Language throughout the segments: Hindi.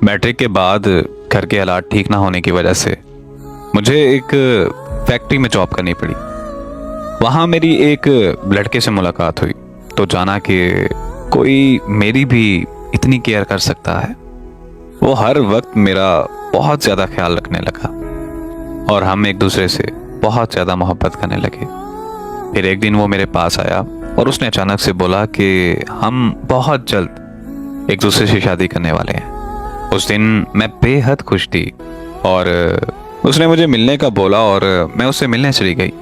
मैट्रिक के बाद घर के हालात ठीक ना होने की वजह से मुझे एक फैक्ट्री में जॉब करनी पड़ी। वहाँ मेरी एक लड़के से मुलाकात हुई तो जाना कि कोई मेरी भी इतनी केयर कर सकता है। वो हर वक्त मेरा बहुत ज़्यादा ख्याल रखने लगा और हम एक दूसरे से बहुत ज़्यादा मोहब्बत करने लगे। फिर एक दिन वो मेरे पास आया और उसने अचानक से बोला कि हम बहुत जल्द एक दूसरे से शादी करने वाले हैं। उस दिन मैं बेहद खुश थी और उसने मुझे मिलने का बोला और मैं उससे मिलने चली गई।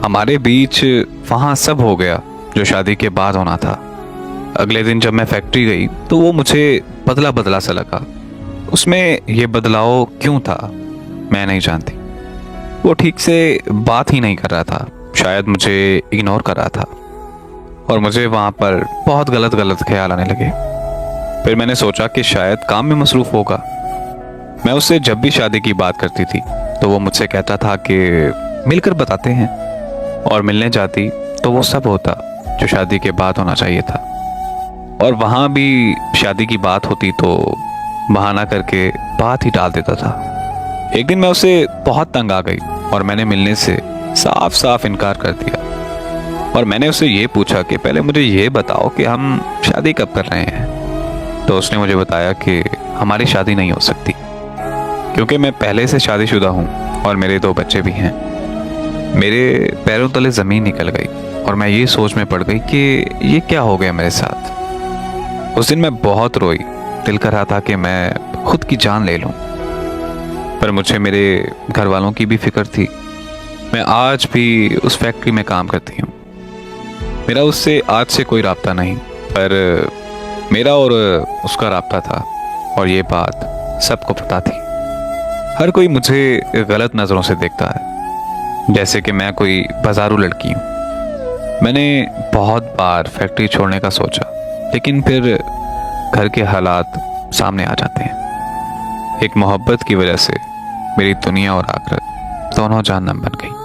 हमारे बीच वहाँ सब हो गया जो शादी के बाद होना था। अगले दिन जब मैं फैक्ट्री गई तो वो मुझे बदला बदला सा लगा। उसमें ये बदलाव क्यों था मैं नहीं जानती। वो ठीक से बात ही नहीं कर रहा था, शायद मुझे इग्नोर कर रहा था और मुझे वहाँ पर बहुत गलत गलत ख्याल आने लगे। फिर मैंने सोचा कि शायद काम में मसरूफ होगा। मैं उससे जब भी शादी की बात करती थी तो वो मुझसे कहता था कि मिलकर बताते हैं, और मिलने जाती तो वो सब होता जो शादी के बाद होना चाहिए था। और वहाँ भी शादी की बात होती तो बहाना करके बात ही डाल देता था। एक दिन मैं उससे बहुत तंग आ गई और मैंने मिलने से साफ साफ इनकार कर दिया। और मैंने उससे ये पूछा कि पहले मुझे ये बताओ कि हम शादी कब कर रहे हैं। तो उसने मुझे बताया कि हमारी शादी नहीं हो सकती क्योंकि मैं पहले से शादीशुदा हूँ और मेरे 2 बच्चे भी हैं। मेरे पैरों तले ज़मीन निकल गई और मैं ये सोच में पड़ गई कि ये क्या हो गया मेरे साथ। उस दिन मैं बहुत रोई, दिल कर रहा था कि मैं खुद की जान ले लूँ, पर मुझे मेरे घर वालों की भी फिक्र थी। मैं आज भी उस फैक्ट्री में काम करती हूँ। मेरा उससे आज से कोई राब्ता नहीं, पर मेरा और उसका राब्ता था और ये बात सबको पता थी। हर कोई मुझे गलत नज़रों से देखता है, जैसे कि मैं कोई बाजारू लड़की हूँ। मैंने बहुत बार फैक्ट्री छोड़ने का सोचा, लेकिन फिर घर के हालात सामने आ जाते हैं। एक मोहब्बत की वजह से मेरी दुनिया और आखिरत दोनों जहन्नम बन गई।